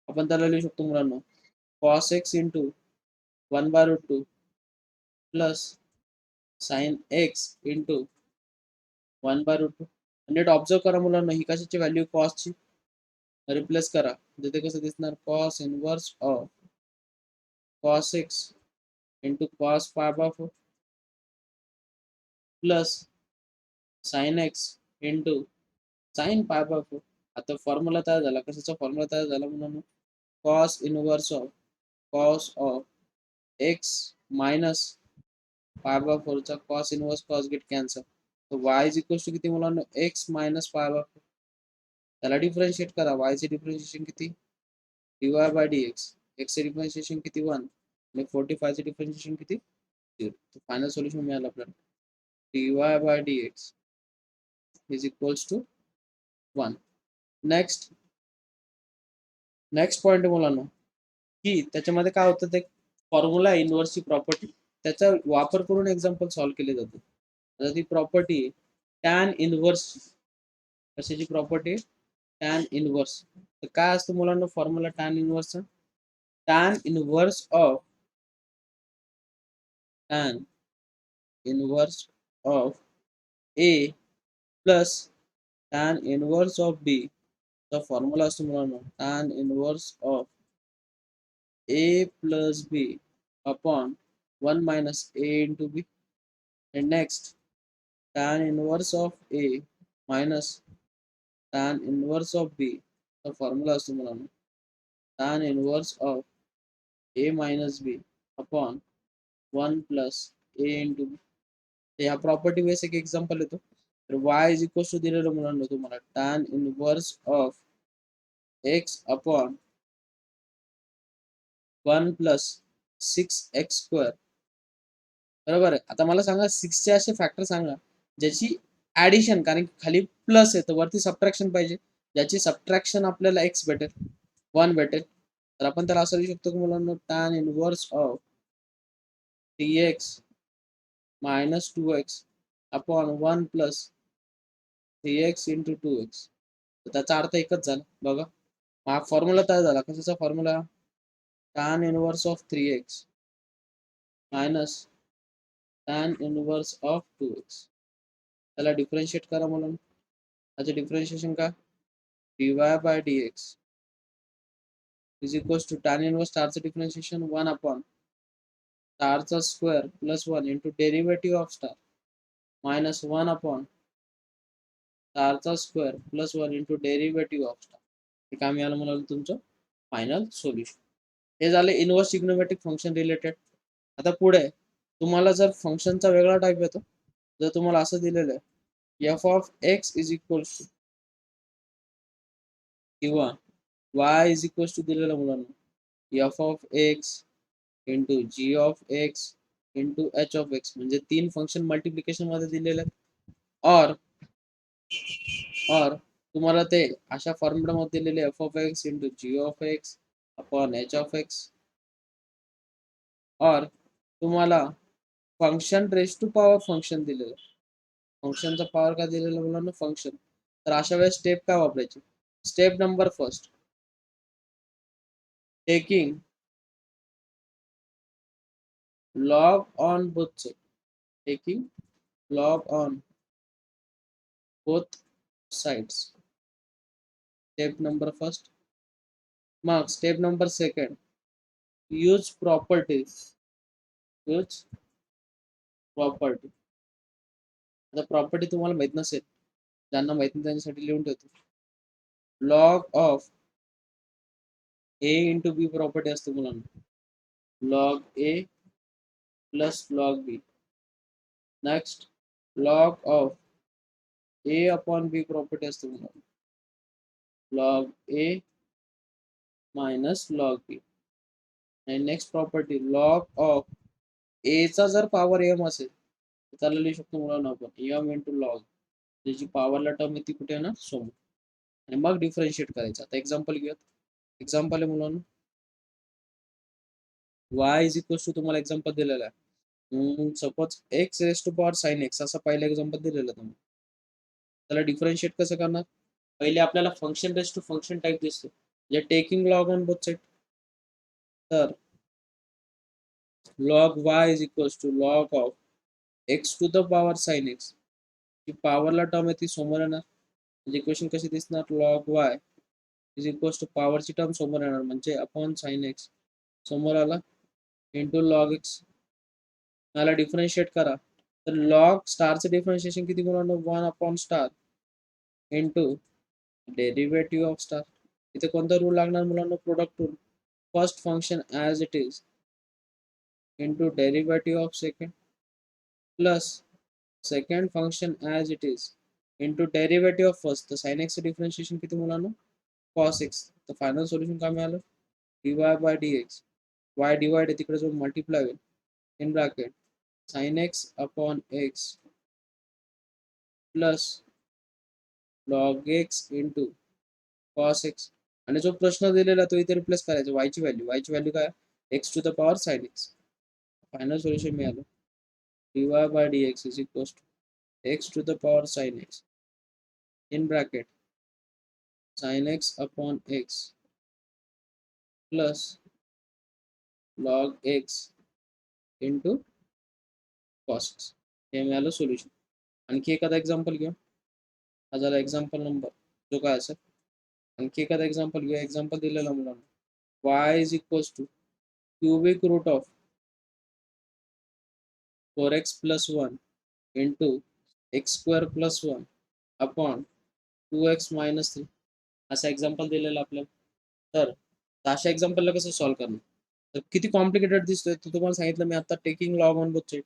आपण त्याला लिहू शकतो मुलांना cos x into 1/√2 plus sine x into 1/√2. नीट ऑब्झर्व करा मुलांना, ही कशाची व्हॅल्यू कॉसची रिप्लेस करा, तिथे कसं दिसणार cos inverse of cos x into cos π/4 plus sine x into sine π/4. आता फॉर्म्युला तयार झाला, कशाचा फॉर्म्युला तयार झाला म्हणून cos inverse of cos of x minus π/4 चा cos inverse cos get cancel. तर y इज इक्वल्स टू किती मुलांना x मायनस π/4. त्याला डिफरन्शिएट करा, y चे डिफरन्शिएशन किती dy/dx, x चे डिफरन्शिएशन किती 1 आणि 45 चे डिफरन्शिएशन किती 0. तर फायनल सोल्युशन मिळालं आपल्याला dy/dx is equals to 1. Next point मुलांना की त्याच्यामध्ये काय होतं, ते फॉर्म्युला इनव्हर्सची प्रॉपर्टी त्याचा वापर करून एक्झाम्पल सॉल्व्ह केले जाते. आता ती प्रॉपर्टी टॅन इनव्हर्स, कशाची प्रॉपर्टी टॅन इनव्हर्स. तर काय असतं मुलांना फॉर्म्युला टॅन इनव्हर्सचा, tan inverse of a plus tan inverse of b चा फॉर्म्युला असतो मुलांना tan inverse of a plus b upon 1 minus a into b. And next tan inverse of a minus tan inverse of b. The formula असतो मुलांना tan inverse of a minus b upon 1 plus a into b. या प्रॉपर्टी बेस एक एक्झाम्पल येतो. तर y इज इक्वल टू दिलेलं मुलांना तुम्हाला tan inverse of x upon 1 plus 6x square. बरोबर आहे. आता मला सांगा 6 चे असे फॅक्टर सांगा ज्याची ऍडिशन, कारण खाली प्लस आहे तर वरती सबट्रॅक्शन पाहिजे, ज्याची सबट्रॅक्शन आपल्याला x भेटेल 1 भेटेल. तर आपण त्याला असं लिहू शकतो की मुलांना tan inverse of 3x minus 2x upon 1 plus 3x into 2x. तर त्याचा अर्थ एकच झाला बघा. हा फॉर्म्युला तयार झाला. कशाचा formula, tan inverse of 3x minus tan inverse of 2x. त्याला डिफरन्शिएट करा म्हणून त्याचे डिफरन्शिएशन का dy/dx is equals to tan inverse स्टारचं डिफरन्शिएशन 1 अपॉन स्टारचा square plus 1 into derivative of star minus 1 upon स्टारचा square plus 1 into derivative of star. हे काय मिळालं मला तुमचं फायनल सोल्युशन. हे झाले इनव्हर्स ट्रिग्नोमेट्रिक फंक्शन रिलेटेड. आता पुढे तुम्हाला जर फंक्शनचा वेगळा टाईप येतो, जर तुम्हाला असं दिलेलं आहे f of x is equals to किंवा y इज इक्वल्स टू दिलेलं मुलांना f of x into g of x into h of x, म्हणजे 3 फंक्शन मल्टिप्लिकेशन मध्ये दिलेले आहेत. और तुम्हाला ते अशा फॉर्म्युला मध्ये दिलेले f of x into g of x upon h of x, और तुम्हाला function raise to power function दिलेलं, फंक्शनचा पॉवर काय दिलेलं मुलांना फंक्शन. तर अशा वेळेस स्टेप काय वापरायची, step number first taking log on both sides, taking log on both sides. Step number first. Mark step number second. Use properties. Use property. आता प्रॉपर्टी तुम्हाला माहित नसेल, ज्यांना माहित नाही त्यांच्यासाठी लिहून ठेवतो. Log of a into b property असते मुलांना. Log a plus log b. Next log of a upon b property असते मुलांना. Log a minus log b. आणि next property log of a चा जर पॉवर एम असेल तर त्याला लिहू शकतो मुलांना आपण एम इंटू लॉग. त्याची पॉवरला टर्म येते कुठे ना समोर. आणि मग डिफरन्शिएट करायचं. आता एक्झाम्पल घेऊयात. एक्झाम्पल आहे मुलांना y इज इक्वल टू तुम्हाला एक्झाम्पल दिलेला आहे. Suppose x raise to power sine x असा पहिला एक्झाम्पल दिलेला तुम्हाला. त्याला डिफरन्शिएट कसं करणार? पहिले आपल्याला function raise to function type दिसते जे taking log on both side. तर log y is equal to log of x to the power sine x. जी पॉवरला टर्म आहे ती समोर येणार. म्हणजे इक्वेशन कशी दिसणार? Log y is equal to पॉवरची टर्म समोर येणार म्हणजे अपॉन साइन एक्स समोर आला इंटू लॉग एक्स. मला डिफरन्शिएट करा तर लॉग स्टारचं डिफरन्शिएशन किती मुलांना? 1 upon star into derivative of star. इथे कोणता रूल लागणार मुलांना? Product rule. First function as it is into derivative of second plus second function as it is into derivative of first. तर साइन एक्सचं डिफरन्शिएशन किती मुलांना? Cos x. तर फायनल सोल्युशन काय मिळालं? dy by dx. y divide आहे तिकडे जो मल्टिप्लाय होईल in bracket sine x upon x plus log x into cos x. आणि जो प्रश्न दिलेला तो इथे रिप्लेस करायचा. वायची व्हॅल्यू काय? X to the power sine x. Final solution मिळालं dy by dx is equal to x to the power sine x in bracket sine x upon x plus log x into cos x. हे मिळालं सोल्युशन. आणखी एखादा एक्झाम्पल घेऊ. हा झाला एक्झाम्पल नंबर जो काय असेल. आणखी एखादा एक्झाम्पल घेऊया. एक्झाम्पल दिलेला मुलांना y is equal to cubic root of 4x plus 1 into x square plus 1 upon 2x minus 3 असा एक्झाम्पल दिलेला आपल्याला. तर अशा एक्झाम्पलला कसं सॉल्व्ह करणार? तर किती कॉम्प्लिकेटेड दिसतोय तर तुम्हाला सांगितलं मी आता taking log on both side.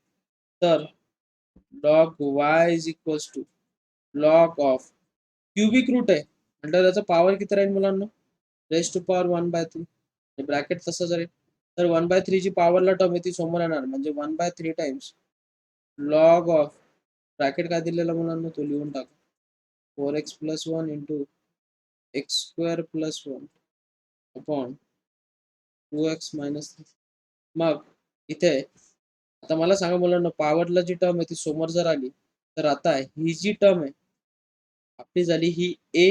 तर log y is equal to log of cubic root आहे म्हटलं त्याचा पॉवर किती राहील मुलांना? Race to power 1/3. ब्रॅकेट तसंच राहील. तर 1/3 ची पॉवरला टर्म आहे ती समोर येणार म्हणजे 1/3 टाइम्स लॉग ऑफ ब्रॅकेट काय दिलेला मुलांना तो लिहून टाका. 4x plus 1 into x square plus 1 upon 2x minus 3. मग इथे आता मला सांगा मुलांना पॉवरला जी टर्म आहे ती समोर जर आली तर आता ही जी टर्म आहे आपली झाली ही ए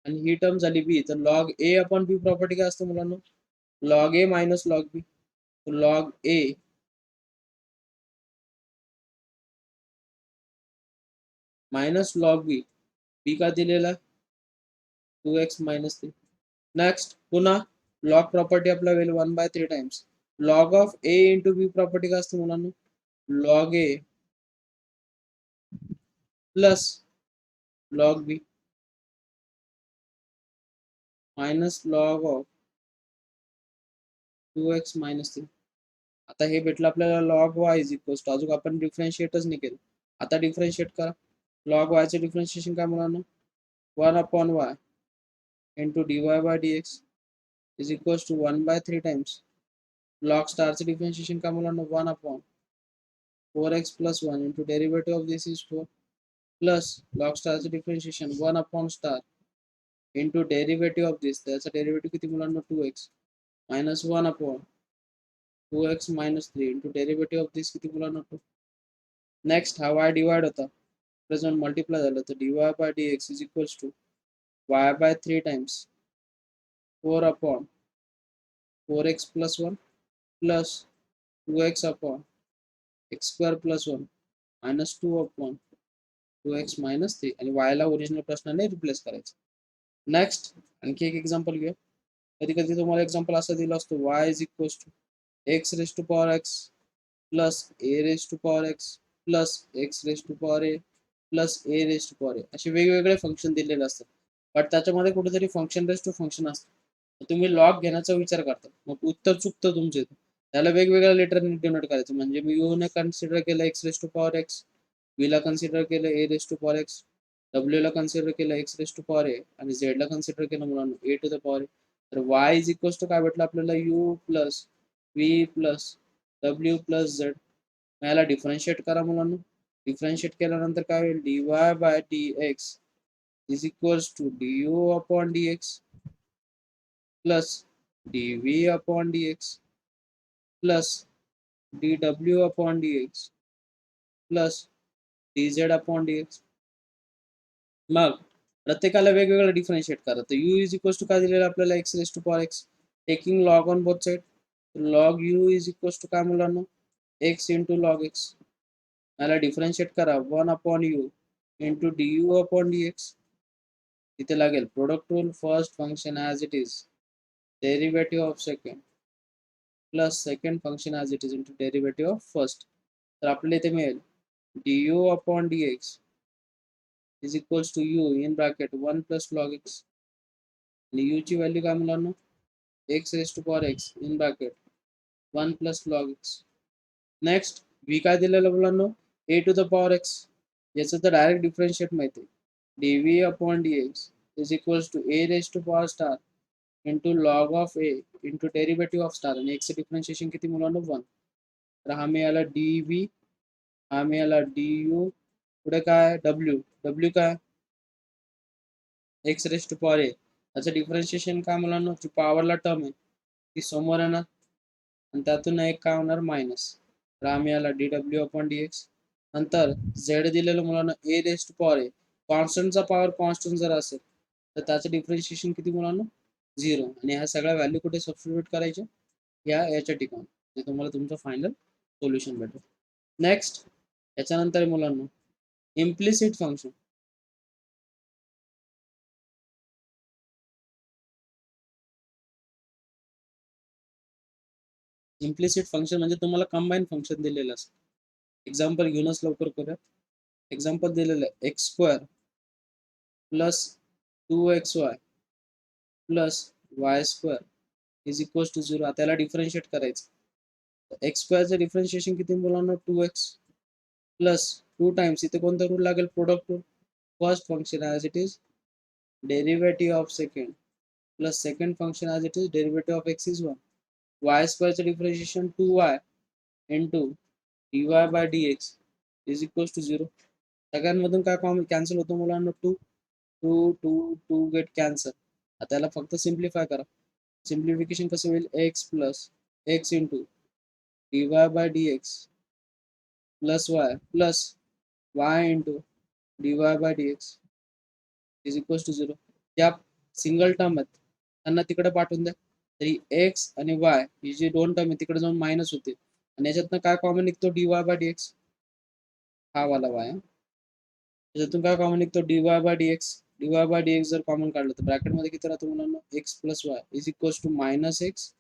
आणि ही टर्म झाली बी. तर log a upon b property काय असते मुलांना? Log a minus log b. Log a minus log b. B का दिलेला? 2x minus 3. नेक्स्ट पुन्हा लॉग प्रॉपर्टी आपला होईल 1/3 times log of a into b property काय असते मुलांना? Log a plus log b minus log of 2x minus 3. आता हे भेटलं आपल्याला log y is equal to अजून आपण डिफरन्शिएटच नाही केलं. आता डिफरन्शिएट करा. लॉग वायचे डिफरन्शिएशन काय मुलांना? 1 upon y into dy by dx is equal to 1/3 times log स्टारचे डिफरन्शिएशन काय मुलांना? 1 upon 4x plus 1 into derivative of this is 4 plus log स्टारचे differentiation 1 upon star into derivative of this. त्याचा डेरिव्हेटिव्ह किती मुलांना? 2x minus 1 upon 2x minus 3 into derivative of this किती मुलांना? 2. नेक्स्ट हा y डिवाइड होता प्रेझेंट मल्टिप्लाय झालं तर dy by dx is equal to y by 3 times 4 upon 4x plus 1 plus 2x upon x square plus 1 minus 2 upon 2x minus 3 आणि y ला ओरिजिनल प्रश्नाने रिप्लेस करायचं. नेक्स्ट आणखी एक एक्झाम्पल घेऊ. कधी कधी तुम्हाला एक्झाम्पल असा दिला असतो y is equal to x raise to power x plus a raise to power x plus x raise to power a plus a raise to power a असे वेगवेगळे फंक्शन दिलेले असतात. बट त्याच्यामध्ये कुठेतरी फंक्शन रेस टू फंक्शन असतं. तुम्ही लॉग घेण्याचा विचार करता, मग उत्तर चुकतं तुमचे. त्याला वेगवेगळ्या लेटरने डिनोट करायचं. म्हणजे मी यू ने कन्सिडर केलं x raise to power x, v ला कन्सिडर केलं a raise to power x, डब्ल्यू ला कन्सिडर केलं x raise to power a आणि झेड ला कन्सिडर केलं मुलांना a to the power a. तर वाय इज इक्वल्स टू काय भेटलं आपल्याला, यू प्लस व्ही प्लस डब्ल्यू प्लस झेड. याला डिफरन्शिएट करा मुलांना. डिफरन्शिएट केल्यानंतर काय होईल, d y by d x is equals to d u upon d x plus d v upon d x plus d डब्ल्यू upon d x plus d z upon d x. मग प्रत्येकाला वेगवेगळं डिफरन्शिएट करा. तर यू इज इक्वल्स टू काय दिलेलं आपल्याला, x raise to power x, taking log on both side. Log u is equals to काय मुलांना, एक्स इंटू लॉग एक्स. याला डिफरन्शिएट करा, one upon u into d u upon d x. इथे लागेल product rule, first function as it is derivative of second plus second function as it is into derivative of first. तर आपल्याला इथे मिळेल d u upon d x is equals to u in bracket one plus log x. आणि यू ची व्हॅल्यू काय मुलांना, x raise to power x in bracket one plus log x. Next v काय दिलेलं मुलांना, a to the power x. याचं तर डायरेक्ट डिफरन्शिएट माहिती आहे, d v upon d x is equals to a raise to power star into log of a into derivative of star. आणि एक्सचं डिफरन्शिएशन किती मुलांना, वन. तर हा मिळाला डी व्ही, हा मिळाला डी यू, पुढे काय डब्ल्यू, डब्ल्यू काय एक्स रेस टू पॉवर ए. याचं डिफरन्शिएशन काय मुलांना, जी पॉवरला टर्म आहे ती समोर येणार आणि त्यातून एक काय होणार मायनस. तर हा मिळाला डी डब्ल्यू अपॉन डी एक्स. नंतर झेड दिलेलं मुलांना a raise to power a. कॉन्स्टंटचा पॉवर कॉन्स्टंट जर असेल तर त्याचं डिफरन्शिएशन किती मुलांना, झिरो. आणि ह्या सगळ्या व्हॅल्यू कुठे सबस्टिट्यूट करायच्या, याच्या ठिकाणी. ते तुम्हाला तुमचं फायनल सोल्युशन भेटेल. नेक्स्ट याच्यानंतर मुलांना इम्प्लिसिट फंक्शन. इम्प्लिसिट फंक्शन म्हणजे तुम्हाला कंबाईन फंक्शन दिलेलं असतं. एक्झाम्पल घेऊनच लवकर करूया. एक्झाम्पल दिलेलं आहे x square plus two x y plus y square is equals to zero. त्याला डिफरन्शिएट करायचं. एक्स स्क्वेअरचं डिफरन्शिएशन किती मुलांना, two x plus two times, इथे कोणता रूल लागेल, product rule. First function as it is derivative of second plus second function as it is derivative of x is one. Y स्क्वेअरचं differentiation two y into d y by d x is equals to zero. सगळ्यांमधून काय कॅन्सल होतो मुलांना, two two two two get cancel. त्याला फक्त सिम्प्लिफाय करा. सिम्प्लिफिकेशन कसं होईल, x plus x into d y by d x plus y plus y into d y by d x is equals to zero. त्या सिंगल टर्म आहेत त्यांना तिकडे पाठवून द्या. तरी एक्स आणि वाय ही जी दोन टर्म आहे तिकडे जाऊन मायनस होते. आणि याच्यातनं काय कॉमन निघतो, d y by d x, हा वाला वाय. त्याच्यातून काय कॉमन निघतो, d y by d x. D y by d x जर कॉमन काढलं तर ब्रॅकेटमध्ये किती राहतो मुलांना, x plus y is equals to minus x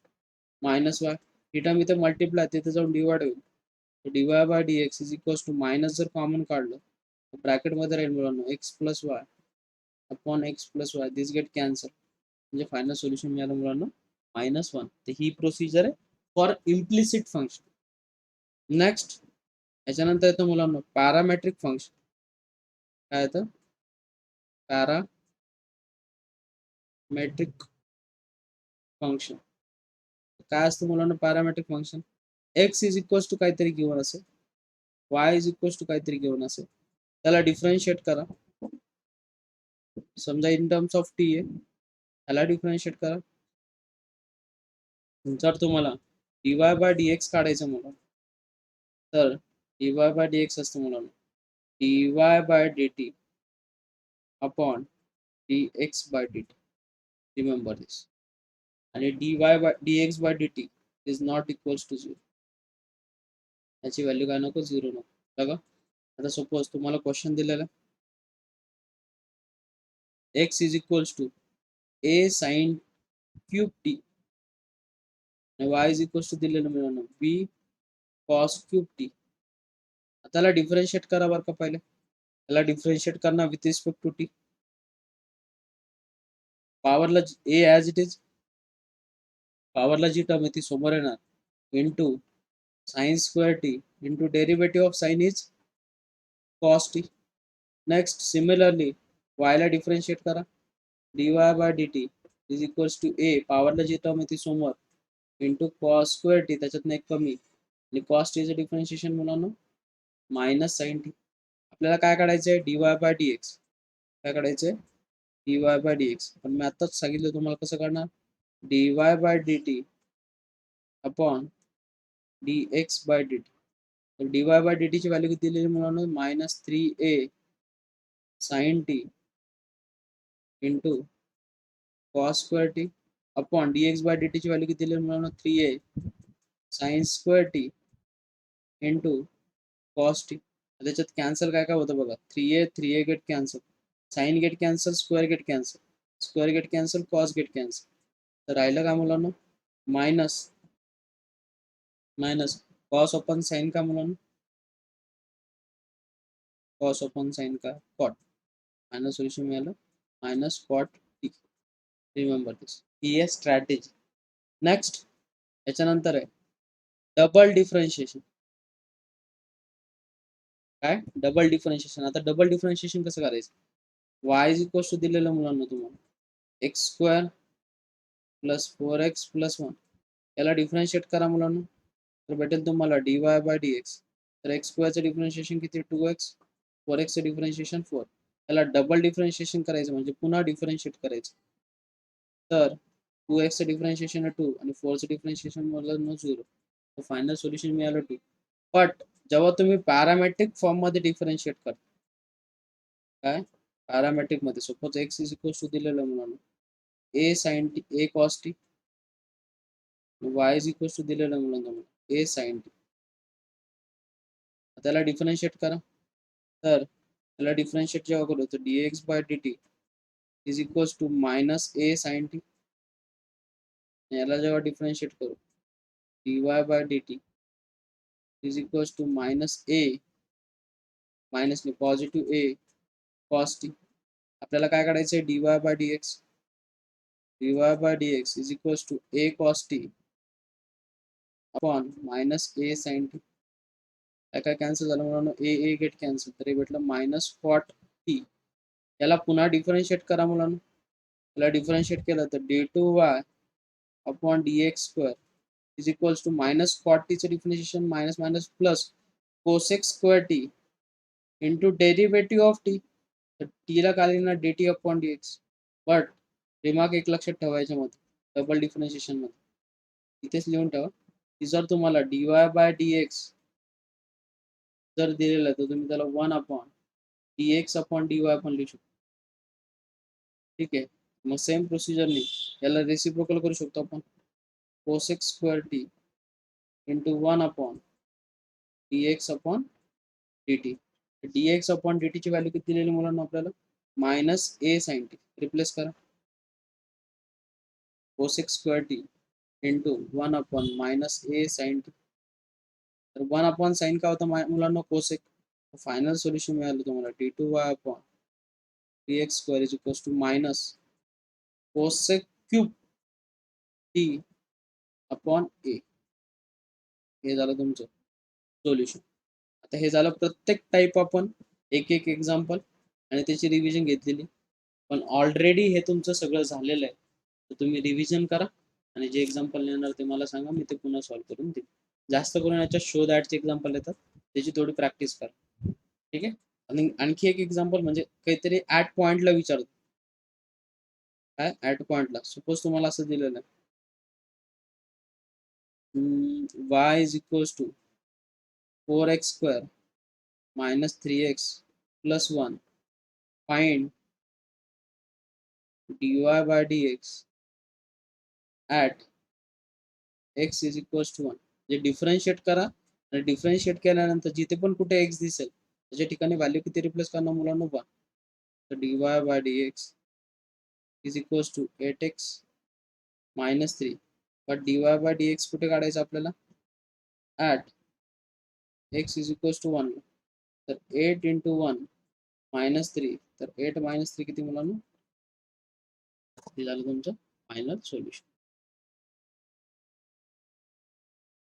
minus y. ही टर्म इथे मल्टिप्लाय तिथे जाऊन डिवाइड होईल. D y by d x is equals to minus जर कॉमन काढलं तर ब्रॅकेटमध्ये राहील मुलांना x plus Y upon x plus y, this get cancel. म्हणजे फायनल सोल्युशन मिळालं मुलांना -1. तर ही प्रोसिजर आहे फॉर इम्प्लिसिट फंक्शन. नेक्स्ट याच्यानंतर येतं मुलांना पॅरामेट्रिक फंक्शन. काय येतं, पॅरामेट्रिक फंक्शन. काय असतं मुलांना parametric function, x is equals to काहीतरी गिवन असेल, वाय इज इक्वल्स टू काहीतरी गिवन असेल, त्याला डिफरन्शिएट करा. समजा इन टर्म्स ऑफ टी आहे, त्याला डिफरन्शिएट करा. जर तुम्हाला d y by d x काढायचं मुलं तर d y by d x असतं मुलांना d y by d t upon d x by d t. Remember this. आणि d y by d x by d t is not equals to zero. याची व्हॅल्यू काय नको, झिरो नको. बघा आता सपोज तुम्हाला क्वेश्चन दिलेला x is equals to a sine cube t आणि वाय इज इक्वल्स टू दिलेलं मिळालं बी कॉस क्यूब टी. त्याला डिफरन्शिएट करा बरं का पहिले. त्याला डिफरन्शिएट करणार विथ रिस्पेक्ट टू टी. पॉवरला ए ॲज इट इज, पॉवरला जी टर्म आहे ती समोर येणार into sine square t into derivative of sine is cos t. Next similarly वायला डिफरन्शिएट करा. dy by dt is equals to ए, पॉवरला जी टर्म आहे ती समोर इंटू कॉस स्क्वेअर टी, त्याच्यातनं एक कमी आणि कॉस टीचं डिफरन्शिएशन मुलांना मायनस साइन टी. आपल्याला काय काढायचं आहे, dy बाय dx. काय काढायचं आहे, dy बाय dx. पण मी आताच सांगितलं तुम्हाला कसं काढणार, dy by dt upon dx by dt. तर dy बाय dt ची व्हॅल्यू किती दिलेली मुलांना, minus 3a sine t into cos square t upon dx by dt ची व्हॅल्यू किती दिलेली मुलांना, 3a sine square t into cos t. त्याच्यात कॅन्सल काय काय होतं बघा, 3a get cancel, sine get cancel, square get cancel, square get cancel, cos get cancel. तर राहिलं का मुलांना, minus minus cos upon sine का मुलांना, कॉस अपॉन साइन का कॉट. फायनल सोल्युशन मिळालं मायनस कॉट टी. रिमेंबर दिस, ही आहे स्ट्रॅटेजी. नेक्स्ट याच्यानंतर आहे डबल डिफरन्शिएशन. काय, डबल डिफरन्शिएशन. आता डबल डिफरन्शिएशन कसं करायचं, वाय इज इक्वल्स टू दिलेलं मुलांना तुम्हाला x square plus 4x plus 1, याला डिफरन्शिएट करा मुलांना. तर भेटेल तुम्हाला dy बाय dx. तर एक्स स्क्वेअरचं डिफरन्शिएशन किती, 2x, 4xचं डिफरन्शिएशन 4. त्याला डबल डिफरन्शिएशन करायचं म्हणजे पुन्हा डिफरन्शिएट करायचं. तर 2xचं डिफरन्शिएशन आहे 2 आणि 4चं डिफरन्शिएशन मला 0. तर फायनल सोल्युशन मिळालं 2. बट जेव्हा तुम्ही पॅरामेट्रिक फॉर्ममध्ये डिफरन्शिएट करता, काय पॅरामेट्रिक मध्ये, suppose x is equals to दिलेलं मुलांना a sine t, a cos t, y is equals to दिलेलं मुलांना ए साइन टी. त्याला डिफरन्शिएट करा. तर त्याला डिफरन्शिएट जेव्हा करू तर dx by dt is equals to minus a sine t. याला जेव्हा डिफरन्शिएट करू dy by dt is equals to minus a, minus positive a cos t. आपल्याला काय काढायचं आहे, dy by dx, dy by dx is equals to a cos t upon minus a sine t. काय कॅन्सल झालं मुलांना, ए गेट कॅन्सल, तरी भेटलं मायनस कॉट टी. याला पुन्हा डिफरन्शिएट करा मुलांना. याला डिफरन्शिएट केलं तर d2y upon dx square is equals to minus cot टीचं differentiation minus minus plus cosec square t into derivative of t. तर टीला काय लिहिणार, dt upon dx. But remark एक लक्षात ठेवायच्या मध्ये, डबल डिफरन्शिएशन मध्ये इथेच लिहून ठेवा की जर तुम्हाला dy बाय dx जर दिलेलं तर तुम्ही त्याला 1 अपॉन dx अपॉन dy पण लिहू शकतो. ठीक आहे, मग सेम प्रोसिजरने याला रेसिप्रोकल करू शकतो आपण, cosec square t into 1 upon dx upon dt. dx upon dt ची व्हॅल्यू किती दिलेली मुलांना आपल्याला, minus a sine t. Replace करा, cosec square t into 1 upon minus a sine t. तर 1 अपॉन साइन का होता मुलांना, कोसेक. फायनल सोल्युशन मिळालं तुम्हाला d2y upon dx square is equals to minus cosec cube t upon a. हे झालं तुमचं सोल्युशन. आता हे झालं प्रत्येक टाईप आपण एक एक एक्झाम्पल आणि त्याची रिव्हिजन घेतलेली. पण ऑलरेडी हे तुमचं सगळं झालेलं आहे. तर तुम्ही रिव्हिजन करा आणि जे एक्झाम्पल येणार ते मला सांगा, मी ते पुन्हा सॉल्व्ह करून देईन. जास्त करून याच्या शो दॅटचे एक्झाम्पल येतात, त्याची थोडी प्रॅक्टिस करा. ठीक आहे. आणि आणखी एक एक्झाम्पल म्हणजे काहीतरी ॲट पॉइंटला विचारतो. काय ॲट पॉइंटला, सपोज तुम्हाला असं दिलेलं आहे y is equals to 4x square minus 3x plus 1 find dy by dx at x is equals to 1. जे डिफरन्शिएट करा आणि डिफरन्शिएट केल्यानंतर जिथे पण कुठे x दिसेल त्याच्या ठिकाणी व्हॅल्यू किती रिप्लेस करणार मुलांना, 1. तर dy by dx is equals to 8x minus 3. But dy by dx कुठे काढायचं आपल्याला, at x is equals to 1, तर 8 इंटू 1 -3, तर 8 - 3 किती मुलांना? हे झालं तुमचं फायनल सोल्युशन.